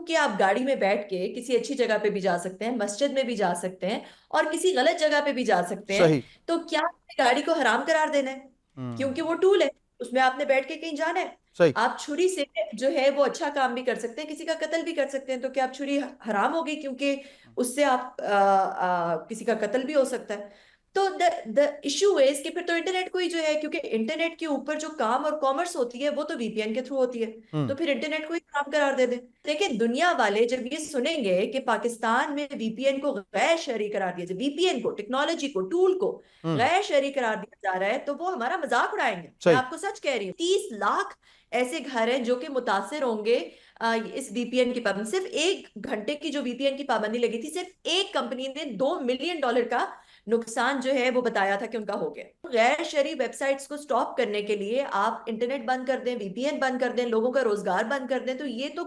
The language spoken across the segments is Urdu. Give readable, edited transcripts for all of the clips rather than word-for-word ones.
کہ آپ گاڑی میں بیٹھ کے کسی اچھی جگہ پہ بھی جا سکتے ہیں، مسجد میں بھی جا سکتے ہیں اور کسی غلط جگہ پہ بھی جا سکتے ہیں، صحیح. تو کیا آپ نے گاڑی کو حرام قرار دینا ہے؟ کیونکہ وہ ٹول ہے، اس میں آپ نے بیٹھ کے کہیں جانا ہے۔ صحیح. آپ چھری سے جو ہے وہ اچھا کام بھی کر سکتے ہیں، کسی کا قتل بھی کر سکتے ہیں، تو کیا آپ چھری حرام ہوگی کیونکہ اس سے آپ کسی کا قتل بھی ہو سکتا ہے؟ تو دا ایشو از کہ پھر تو انٹرنیٹ کو ہی جو ہے، کیونکہ انٹرنیٹ کے اوپر جو کام اور کامرس ہوتی ہے وہ تو وی پی این کے تھرو ہوتی ہے، تو پھر انٹرنیٹ کو ہی حرام قرار دے دیں۔ دیکھیں، دنیا والے جب یہ سنیں گے کہ پاکستان میں وی پی این کو غیر شرعی قرار دیا جائے، وی پی این کو، ٹیکنالوجی کو، ٹول کو غیر شرعی قرار دیا جا رہا ہے، تو وہ ہمارا مذاق اڑائیں گے۔ میں صحیح. آپ کو سچ کہہ رہی ہوں، 30 لاکھ ایسے گھر ہیں جو کہ متاثر ہوں گے اس وی پی این کی پابندی۔ صرف 1 گھنٹے کی جو وی پی این کی پابندی لگی تھی، صرف ایک کمپنی نے $2 ملین کا نقصان جو ہے وہ بتایا تھا کہ ان کا ہو گیا۔ غیر شرعی ویب سائٹس کو سٹاپ کرنے کے لیے آپ انٹرنیٹ بند کر دیں، وی پی این بند کر دیں، لوگوں کا روزگار بند کر دیں، تو یہ تو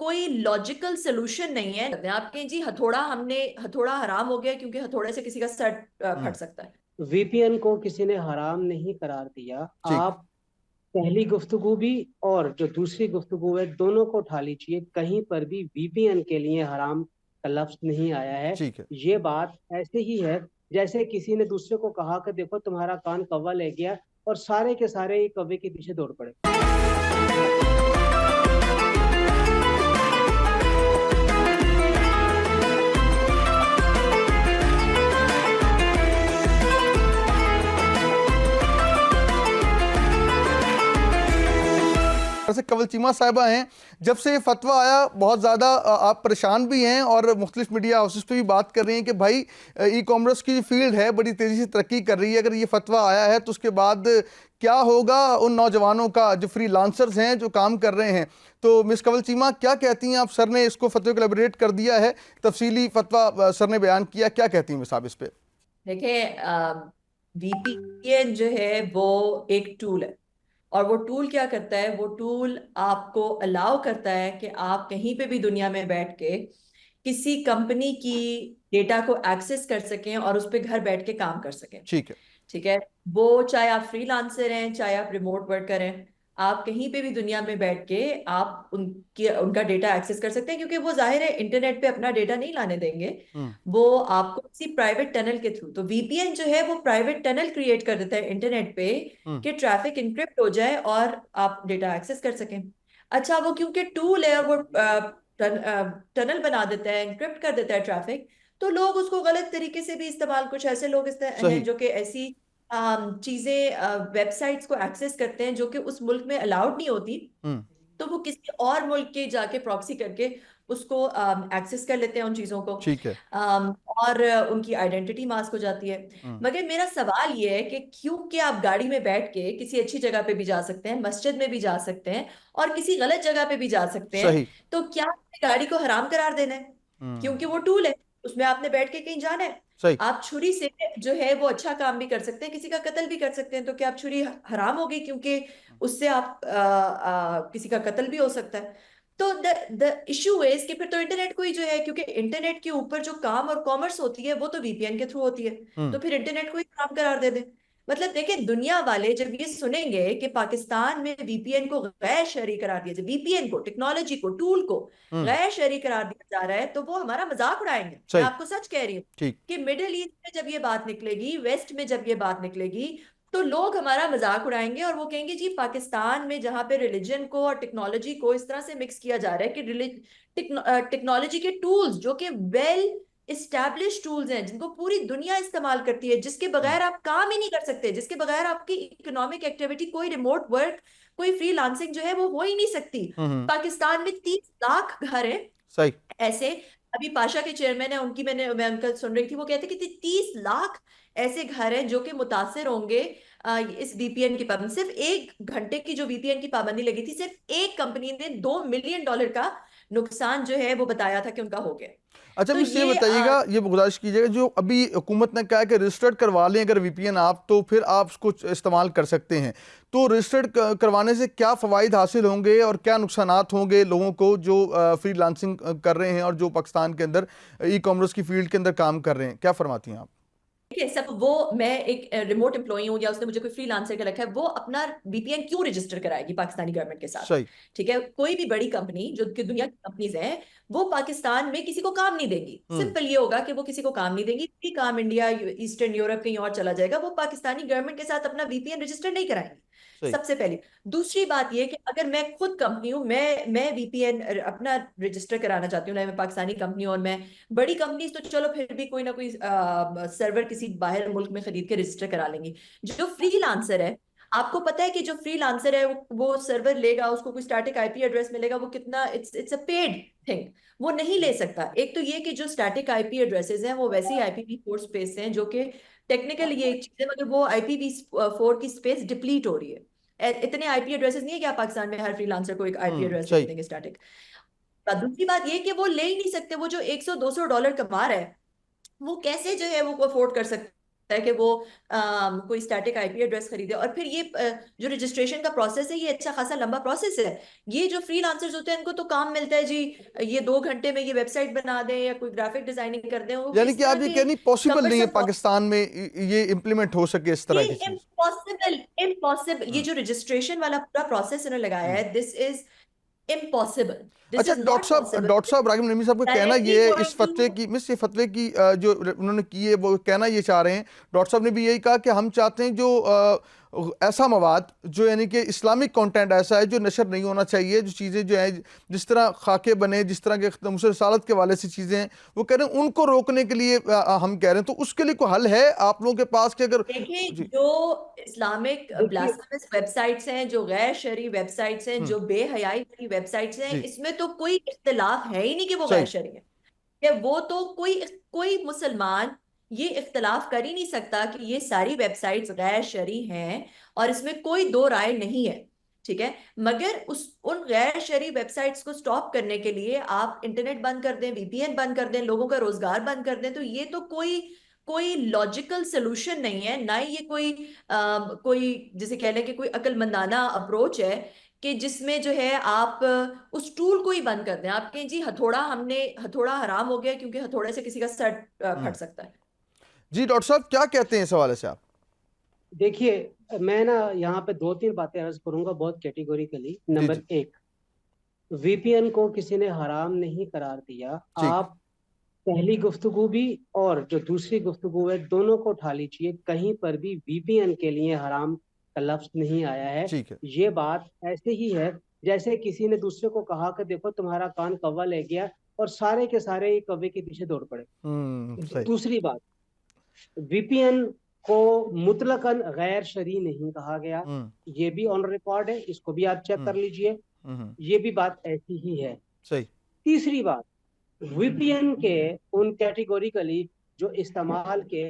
کوئی لاجیکل سلوشن نہیں ہے۔ آپ کہیں جی ہتھوڑا حرام ہو گیا کیونکہ ہتھوڑے سے کسی کا سر پھٹ سکتا ہے۔ وی پی این کو کسی نے حرام نہیں قرار دیا۔ ٹھیک. آپ پہلی گفتگو بھی اور جو دوسری گفتگو ہے دونوں کو اٹھا لیجیے، کہیں پر بھی وی پی این کے لیے حرام کا لفظ نہیں آیا ہے۔ ٹھیک ہے. یہ بات ایسے ہی ہے جیسے کسی نے دوسرے کو کہا کہ دیکھو تمہارا کان کوا لے گیا، اور سارے کے سارے کوے کے پیچھے دوڑ پڑے۔ جیسے کنول چیمہ صاحبہ ہیں، جب سے یہ فتویٰ آیا بہت زیادہ آپ پریشان بھی ہیں اور مختلف میڈیا ہاؤسز پہ بھی بات کر رہی ہیں کہ بھائی ای کامرس کی فیلڈ ہے بڑی تیزی سے ترقی کر رہی ہے، اگر یہ فتویٰ آیا ہے تو اس کے بعد کیا ہوگا ان نوجوانوں کا جو فری لانسرز ہیں جو کام کر رہے ہیں؟ تو مس کنول چیمہ کیا کہتی ہیں آپ؟ سر نے اس کو فتوے کو ایلیبریٹ کر دیا ہے، تفصیلی فتویٰ سر نے بیان کیا، کیا کہتی ہیں مس آپ اس پہ؟ دیکھیں، وی پی این جو ہے وہ ایک ٹول ہے، اور وہ ٹول کیا کرتا ہے؟ وہ ٹول آپ کو الاؤ کرتا ہے کہ آپ کہیں پہ بھی دنیا میں بیٹھ کے کسی کمپنی کی ڈیٹا کو ایکسس کر سکیں اور اس پہ گھر بیٹھ کے کام کر سکیں۔ ٹھیک ہے. ٹھیک ہے، وہ چاہے آپ فری لانسر ہیں، چاہے آپ ریموٹ ورکر ہیں، آپ کہیں پہ بھی دنیا میں بیٹھ کے آپ ان کا ڈیٹا ایکسس کر سکتے ہیں، کیونکہ وہ ظاہر ہے انٹرنیٹ پہ اپنا ڈیٹا نہیں لانے دیں گے، وہ آپ کو کسی پرائیویٹ ٹنل کے تھرو۔ تو وی پی این جو ہے وہ پرائیویٹ ٹنل کریٹ کر دیتا ہے انٹرنیٹ پہ کہ ٹریفک انکرپٹ ہو جائے اور آپ ڈیٹا ایکسس کر سکیں۔ اچھا، وہ کیونکہ ٹول ہے اور وہ ٹنل بنا دیتا ہے، انکرپٹ کر دیتا ہے ٹریفک، تو لوگ اس کو غلط طریقے سے بھی استعمال، کچھ ایسے لوگ ہیں صحیح. جو کہ ایسی چیزیں ویب سائٹس کو ایکسس کرتے ہیں جو کہ اس ملک میں الاؤڈ نہیں ہوتی، تو وہ کسی اور ملک کے جا کے پراکسی کر کے اس کو ایکسس کر لیتے ہیں ان چیزوں کو، ٹھیک ہے. اور ان کی آئیڈینٹی ماسک ہو جاتی ہے۔ مگر میرا سوال یہ ہے کہ کیونکہ آپ گاڑی میں بیٹھ کے کسی اچھی جگہ پہ بھی جا سکتے ہیں، مسجد میں بھی جا سکتے ہیں اور کسی غلط جگہ پہ بھی جا سکتے ہیں، صحیح. تو کیا آپ نے گاڑی کو حرام قرار دینا ہے؟ کیونکہ وہ ٹول ہے، اس میں آپ نے بیٹھ کے کہیں جانا ہے۔ صحیح. آپ چھری سے جو ہے وہ اچھا کام بھی کر سکتے ہیں، کسی کا قتل بھی کر سکتے ہیں، تو کیا آپ چھری حرام ہوگی کیونکہ اس سے آپ کسی کا قتل بھی ہو سکتا ہے؟ تو دا ایشو از کہ پھر تو انٹرنیٹ کو ہی جو ہے، کیونکہ انٹرنیٹ کے اوپر جو کام اور کامرس ہوتی ہے وہ تو وی پی این کے تھرو ہوتی ہے، تو پھر انٹرنیٹ کو ہی حرام قرار دے دیں۔ مطلب دیکھیں، دنیا والے جب یہ سنیں گے کہ پاکستان میں وی پی این کو غیر شرعی قرار دیا جائے، وی پی این کو، ٹیکنالوجی کو، ٹول کو غیر شرعی قرار دیا جا رہا ہے، تو وہ ہمارا مذاق اڑائیں گے۔ میں صحیح. آپ کو سچ کہہ رہی ہوں ٹھیک. کہ مڈل ایسٹ میں جب یہ بات نکلے گی، ویسٹ میں جب یہ بات نکلے گی، تو لوگ ہمارا مذاق اڑائیں گے اور وہ کہیں گے جی پاکستان میں جہاں پہ ریلیجن کو اور ٹیکنالوجی کو اس طرح سے مکس کیا جا رہا ہے کہ ٹیکنالوجی کے ٹولز جو کہ ویل اسٹیبلش ٹولز ہیں، جن کو پوری دنیا استعمال کرتی ہے، جس کے بغیر آپ کام ہی نہیں کر سکتے، جس کے بغیر آپ کی اکنامک ایکٹیویٹی، کوئی ریموٹ ورک، کوئی فری لانسنگ جو ہے وہ ہو ہی نہیں سکتی۔ پاکستان میں 30 لاکھ گھر ہیں صحیح. ایسے۔ ابھی پاشا کے چیئرمین ہیں، میں ان کا سن رہی تھی، وہ کہتے ہیں کہ 30 لاکھ ایسے گھر ہیں جو کہ متاثر ہوں گے اس وی پی این کی پابندی۔ صرف 1 گھنٹے کی جو وی پی این کی پابندی لگی تھی، صرف ایک کمپنی نے $2 ملین کا نقصان جو ہے وہ بتایا تھا کہ ان کا ہو گیا۔ اچھا تو مجھ سے یہ یہ بتائیے گا، یہ گزارش کیجیے گا، جو ابھی حکومت نے کہا ہے کہ رجسٹرڈ کروا لیں اگر وی پی این آپ، تو پھر آپ اس کو استعمال کر سکتے ہیں، تو رجسٹرڈ کروانے سے کیا فوائد حاصل ہوں گے اور کیا نقصانات ہوں گے لوگوں کو جو فری لانسنگ کر رہے ہیں اور جو پاکستان کے اندر ای کامرس کی فیلڈ کے اندر کام کر رہے ہیں؟ کیا فرماتی ہیں آپ؟ دیکھیے سب وہ میں ایک ریموٹ امپلائی ہوں یا اس نے مجھے کوئی فری لانسر کا رکھا ہے، وہ اپنا وی پی این کیوں رجسٹر کرائے گی پاکستانی گورنمنٹ کے ساتھ؟ صحیح. ٹھیک ہے، کوئی بھی بڑی کمپنی جو کہ دنیا کی کمپنیز ہیں وہ پاکستان میں کسی کو کام نہیں دیں گی. ہوں. سمپل یہ ہوگا کہ وہ کسی کو کام نہیں دیں گی، کوئی کام انڈیا ایسٹرن یورپ کہیں اور چلا جائے گا، وہ پاکستانی گورنمنٹ کے ساتھ اپنا وی پی این رجسٹر نہیں کرائیں گی. صحیح. سب سے پہلی. دوسری بات یہ کہ اگر میں خود کمپنی ہوں، میں وی پی این اپنا رجسٹر کرانا چاہتی ہوں، میں پاکستانی کمپنی ہوں، اور میں بڑی کمپنیز تو چلو پھر بھی کوئی نہ کوئی سرور کسی باہر ملک میں خرید کے رجسٹر کرا لیں گی. جو فری لانسر ہے، آپ کو پتا ہے کہ جو فری لانسر ہے وہ سرور لے گا، اس کو کوئی اسٹیٹک آئی پی ایڈریس ملے گا، وہ کتنا اٹس اے پیڈ تھنگ، وہ نہیں لے سکتا. ایک تو یہ کہ جو اسٹیٹک آئی پی ایڈریسز ہیں وہ ویسے ہی آئی پی وی 4 اسپیس ہیں، جو کہ ٹیکنیکل یہ ایک چیز ہے، مگر وہ آئی پی وی 4 کی اسپیس ڈپلیٹ ہو رہی ہے. اتنے آئی پی ایڈریسز نہیں ہے کہ آپ پاکستان میں ہر فری لانسر کو ایک آئی پی ایڈریس دے صحیح. دیں گے اسٹیٹک. دوسری بات یہ کہ وہ لے ہی نہیں سکتے. وہ جو $100-200 کما رہا ہے، وہ کیسے جو ہے وہ افورڈ کر سکتا ہے کہ وہ کوئی اسٹیٹک آئی پی ایڈریس خریدے؟ اور پھر یہ جو رجسٹریشن کا پروسیس ہے، یہ اچھا خاصا لمبا پروسیس ہے. یہ جو فری لانسرز ہوتے ہیں ان کو تو کام ملتا ہے جی، یہ 2 گھنٹے میں یہ ویب سائٹ بنا دیں یا کوئی گرافک ڈیزائننگ کر دیں. وہ یعنی اس کہ طرح آپ یہ کے کہنی پاسبل نہیں ہے کمبرسم، پاکستان میں یہ امپلیمنٹ ہو سکے اس طرح کی یہ چیز. امپاسبل. یہ جو رجسٹریشن والا پورا پروسیس انہوں نے لگایا ہے، دس از امپاسبل، دس اچھا از ناٹ پاسبل. ڈاکٹر صاحب ابراہیم نعیمی صاحب کا کہنا ڈائریکٹلی یہ ہے اس گوئنگ فتوے ٹو کی یہ فتوے کی جو انہوں نے کی ہے وہ کہنا یہ چاہ رہے ہیں. ڈاکٹر صاحب نے بھی یہی کہا کہ ہم چاہتے ہیں جو ایسا مواد جو یعنی کہ اسلامک کانٹینٹ ایسا ہے جو نشر نہیں ہونا چاہیے، جو چیزیں جو ہیں جس طرح خاکے بنے، جس طرح کے مسلم رسالت کے حوالے سے چیزیں ہیں، وہ کہہ رہے ہیں ان کو روکنے کے لیے ہم کہہ رہے ہیں. تو اس کے لیے کوئی حل ہے آپ لوگوں کے پاس کہ اگر دیکھیں، جی جو اسلامک دیکھیے بلاسفیمس ویب سائٹس ہیں، جو غیر شرعی ویب سائٹس ہیں، ہم، جو بے حیائی والی ویب سائٹس ہیں، جی اس میں تو کوئی اختلاف ہے ہی نہیں کہ وہ غیر صحیح. شرعی ہیں. کہ وہ تو کوئی مسلمان یہ اختلاف کر ہی نہیں سکتا کہ یہ ساری ویب سائٹس غیر شرعی ہیں، اور اس میں کوئی دو رائے نہیں ہے. ٹھیک ہے، مگر ان غیر شرعی ویب سائٹس کو سٹاپ کرنے کے لیے آپ انٹرنیٹ بند کر دیں، وی پی این بند کر دیں، لوگوں کا روزگار بند کر دیں، تو یہ تو کوئی لاجیکل سلوشن نہیں ہے. نہ ہی یہ کوئی جسے کہہ لیں کہ کوئی عقل مندانہ اپروچ ہے کہ جس میں جو ہے آپ اس ٹول کو ہی بند کر دیں. آپ کہیں جی ہتھوڑا حرام ہو گیا کیونکہ ہتھوڑے سے کسی کا سر ہم. پھٹ سکتا ہے. جی ڈاکٹر صاحب کیا کہتے ہیں اس حوالے سے آپ؟ دیکھیے، میں نا یہاں پہ 2-3 باتیں عرض کروں گا بہت کیٹیگوریکلی. جی نمبر جی 1، وی پی این کو کسی نے حرام نہیں قرار دیا. ٹھیک. آپ پہلی گفتگو بھی اور جو دوسری گفتگو ہے دونوں کو اٹھا لیجیے، کہیں پر بھی وی پی این کے لیے حرام کا لفظ نہیں آیا ہے. ٹھیک ہے. یہ بات ایسے ہی ہے جیسے کسی نے دوسرے کو کہا کہ دیکھو تمہارا کان کوا لے گیا، اور سارے کے سارے کوے کے پیچھے دوڑ پڑے. صحیح. دوسری بات، وی پی این کو مطلقاً غیر شرعی نہیں کہا گیا. ہم. یہ بھی آن ریکارڈ ہے، اس کو بھی آپ چیک ہم. کر لیجئے. ہم. یہ بھی بات ایسی ہی ہے. صحیح. تیسری بات، وی پی این کے ان کیٹیگوریکلی جو استعمال کے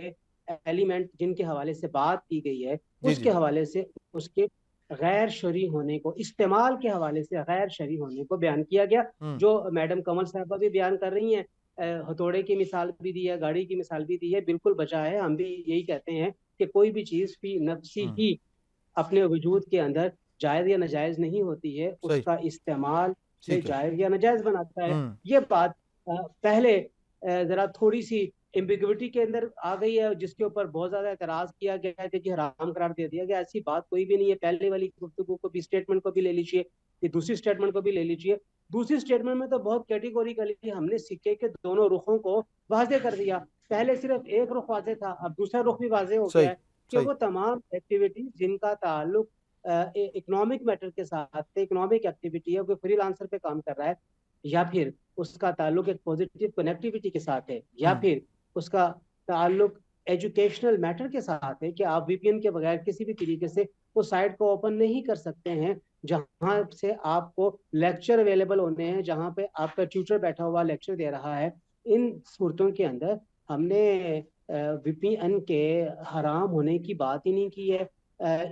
ایلیمنٹ جن کے حوالے سے بات کی گئی ہے، جی اس جی کے حوالے سے اس کے غیر شرعی ہونے کو، استعمال کے حوالے سے غیر شرعی ہونے کو بیان کیا گیا. ہم. جو میڈم کمل صاحبہ بھی بیان کر رہی ہیں، ہتھوڑے کی مثال بھی دی ہے، گاڑی کی مثال بھی دی ہے، بالکل بچا ہے. ہم بھی یہی کہتے ہیں کہ کوئی بھی چیز فی نفسی ہم. ہی اپنے وجود کے اندر جائز یا ناجائز نہیں ہوتی ہے، اس صحیح. کا استعمال سے ٹھیک ہے. جائز یا ناجائز بناتا ہے. ہم. یہ بات پہلے ذرا تھوڑی سی ایمبیگوٹی کے اندر آ گئی ہے، جس کے اوپر بہت زیادہ اعتراض کیا گیا ہے کہ جی حرام قرار دے دیا گیا. ایسی بات کوئی بھی نہیں ہے. پہلے والی گفتگو کو بھی، اسٹیٹمنٹ کو بھی لے لیجیے، یہ دوسری اسٹیٹمنٹ کو بھی لے لیجیے. دوسری اسٹیٹمنٹ میں تو بہت کیٹیگوریکلی ہم نے سکے کے دونوں رخوں کو واضح کر دیا. پہلے صرف ایک رخ واضح تھا، اب دوسرا رخ بھی واضح ہو صحیح. گیا ہے کہ صحیح. وہ تمام ایکٹیویٹیز جن کا تعلق اکنامک میٹر کے ساتھ، اکنامک ایکٹیویٹی ہے، کوئی فری لانسر پہ کام کر رہا ہے، یا پھر اس کا تعلق ایک پوزیٹیو کنیکٹیوٹی کے ساتھ ہے، یا ہم. پھر اس کا تعلق ایجوکیشنل میٹر کے ساتھ ہے کہ آپ وی پی این کے بغیر کسی بھی طریقے سے وہ سائٹ کو اوپن نہیں کر سکتے ہیں جہاں سے آپ کو لیکچر اویلیبل ہونے ہیں، جہاں پہ آپ کا ٹیوٹر بیٹھا ہوا لیکچر دے رہا ہے. ان صورتوں کے اندر ہم نے وی پی این کے حرام ہونے کی بات ہی نہیں کی ہے،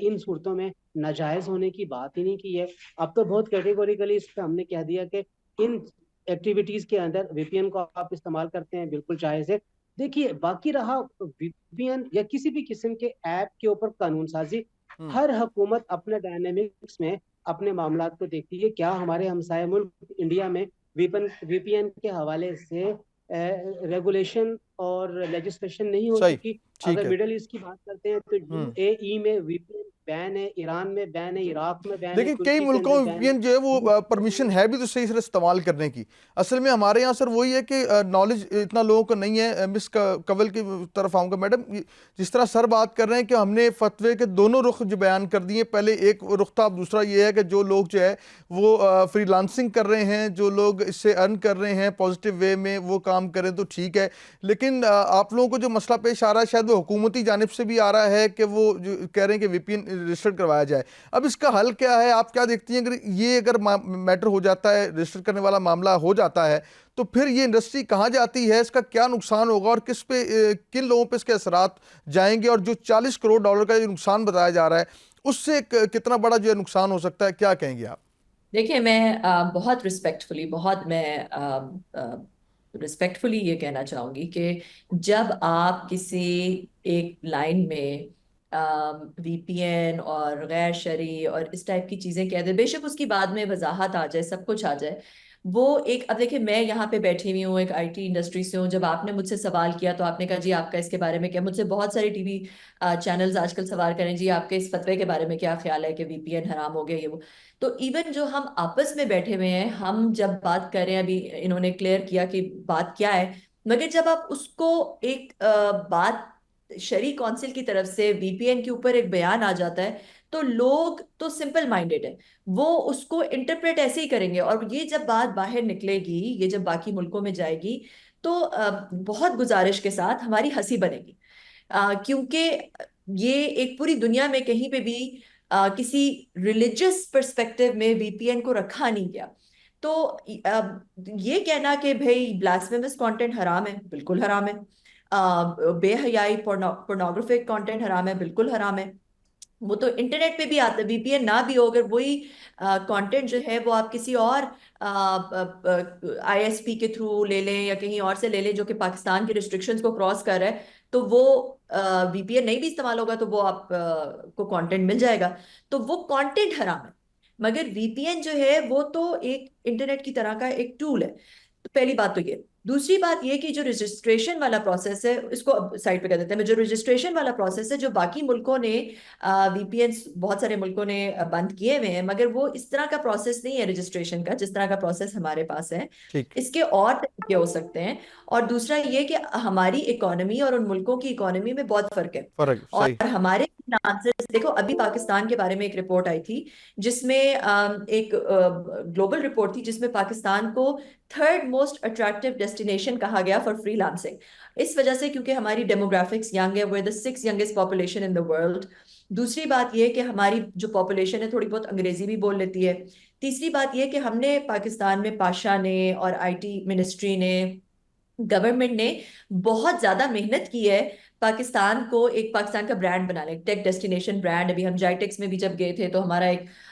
ان صورتوں میں ناجائز ہونے کی بات ہی نہیں کی ہے. اب تو بہت کیٹیگوریکلی اس پہ ہم نے کہہ دیا کہ ان ایکٹیویٹیز کے اندر وی پی این کو آپ استعمال کرتے ہیں، بالکل جائز ہے. دیکھیے، باقی رہا وی پی این یا کسی بھی قسم کے ایپ کے اوپر قانون سازی، ہم. ہر حکومت اپنے ڈائنامکس میں اپنے معاملات کو دیکھتی ہے. کیا ہمارے ہمسائے ملک انڈیا میں وی پی این کے حوالے سے ریگولیشن اور لیجسلیشن نہیں ہو صحیح، چکی. ٹھیک اگر ہے. مڈل ایسٹ کی بات کرتے ہیں تو یو اے ای میں وی پی این بین ہے, ایران میں بین ہے, عراق میں بین ہے, لیکن کئی ترکی کے ملکوں اندر میں بین VPN جو ہے ہے. وہ پرمیشن ہے بھی تو صحیح سے استعمال کرنے کی. اصل میں ہمارے یہاں سر وہی ہے کہ نالج اتنا لوگوں کو نہیں ہے. مس کول کی طرف آؤں گا میڈم. جس طرح سر بات کر رہے ہیں کہ ہم نے فتوے کے دونوں رخ جو بیان کر دیے, پہلے ایک رخ تھا, اب دوسرا یہ ہے کہ جو لوگ جو ہے وہ فری لانسنگ کر رہے ہیں, جو لوگ اس سے ارن کر رہے ہیں پازیٹیو وے میں, وہ کام کریں تو ٹھیک ہے. لیکن آپ لوگوں کو جو مسئلہ پیش آ رہا ہے شاید وہ حکومتی جانب سے بھی آ رہا ہے کہ وہ جو کہہ رہے ہیں کہ VPN رجسٹر کروایا جائے. اب اس کا حل کیا ہے, آپ کیا دیکھتی ہیں؟ اگر میٹر ہو جاتا ہے, رجسٹر کرنے والا معاملہ ہو جاتا ہے, تو پھر یہ انڈسٹری کہاں جاتی ہے, اس کا کیا نقصان ہوگا, اور کس پہ کن لوگوں پہ اس کے اثرات جائیں گے, اور جو $40 کروڑ کا جو نقصان بتایا جا رہا ہے اس سے کتنا بڑا جو ہے نقصان ہو سکتا ہے, کیا کہیں گے آپ؟ دیکھیں میں بہت رسپیکٹفلی رسپیکٹفلی یہ کہنا چاہوں گی کہ جب آپ کسی ایک لائن میں VPN اور غیر شرعی اور اس ٹائپ کی چیزیں کہہ دیں, بے شک اس کی بعد میں وضاحت آ جائے, سب کچھ آ جائے, وہ ایک, اب دیکھیں میں یہاں پہ بیٹھی ہوئی ہوں, ایک IT انڈسٹری سے ہوں. جب آپ نے مجھ سے سوال کیا تو آپ نے کہا جی آپ کا اس کے بارے میں کیا, مجھ سے بہت سارے ٹی وی چینلز آج کل سوال کریں جی آپ کے اس فتوے کے بارے میں کیا خیال ہے کہ VPN حرام ہو گیا یہ وہ. تو ایون جو ہم آپس میں بیٹھے ہوئے ہیں, ہم جب بات کر رہے ہیں, ابھی انہوں نے کلیئر کیا کہ بات کیا ہے, مگر جب آپ اس کو ایک بات شرعی کونسل کی طرف سے VPN کے اوپر ایک بیان آ جاتا ہے, تو لوگ تو سمپل مائنڈیڈ ہیں, وہ اس کو انٹرپریٹ ایسے ہی کریں گے. اور یہ جب بات باہر نکلے گی, یہ جب باقی ملکوں میں جائے گی, تو بہت گزارش کے ساتھ ہماری ہنسی بنے گی, کیونکہ یہ ایک پوری دنیا میں کہیں پہ بھی کسی ریلیجس پرسپیکٹو میں VPN کو رکھا نہیں گیا. تو یہ کہنا کہ بھئی بلاسفیمس کانٹینٹ حرام ہے, بالکل حرام ہے. بے حیائی پورنوگرافک کانٹینٹ حرام ہے, بالکل حرام ہے. وہ تو انٹرنیٹ پہ بھی آتا ہے, VPN نہ بھی ہو, اگر وہی کانٹینٹ جو ہے وہ آپ کسی اور ISP کے تھرو لے لیں یا کہیں اور سے لے لیں جو کہ پاکستان کی ریسٹرکشنز کو کراس کر رہا ہے, تو وہ VPN نہیں بھی استعمال ہوگا تو وہ آپ کو کانٹینٹ مل جائے گا, تو وہ کانٹینٹ حرام ہے. مگر VPN جو ہے وہ تو ایک انٹرنیٹ کی طرح کا ایک ٹول ہے. تو پہلی بات تو یہ. دوسری بات یہ کہ جو رجسٹریشن والا پروسیس ہے, اس کو سائڈ پہ کر دیتے ہیں, جو رجسٹریشن والا پروسیس ہے, جو باقی ملکوں نے VPN بہت سارے ملکوں نے بند کیے ہوئے ہیں, مگر وہ اس طرح کا پروسیس نہیں ہے رجسٹریشن کا جس طرح کا پروسیس ہمارے پاس ہے. ٹھیک. اس کے اور طریقے ہو سکتے ہیں. اور دوسرا یہ کہ ہماری اکانومی اور ان ملکوں کی اکانومی میں بہت فرق ہے. فرق اور صحیح. ہمارے فنانسز, دیکھو ابھی پاکستان کے بارے میں ایک رپورٹ آئی تھی جس میں ایک گلوبل رپورٹ تھی جس میں پاکستان کو تھرڈ موسٹ اٹریکٹیو ڈیسٹینیشن کہا گیا فار فری لانسنگ. اس وجہ سے کیونکہ ہماری ڈیموگرافکس ینگ ہے, we're the 6th youngest population in the world. دوسری بات یہ کہ ہماری جو پاپولیشن ہے تھوڑی بہت انگریزی بھی بول لیتی ہے. تیسری بات یہ کہ ہم نے پاکستان میں پاشا نے اور IT منسٹری نے, گورنمنٹ نے بہت زیادہ محنت کی ہے پاکستان کو ایک پاکستان کا برانڈ بنانے, ٹیک ڈیسٹینیشن برانڈ. ابھی ہم جائیٹیکس میں بھی جب گئے تھے تو ہمارا ایک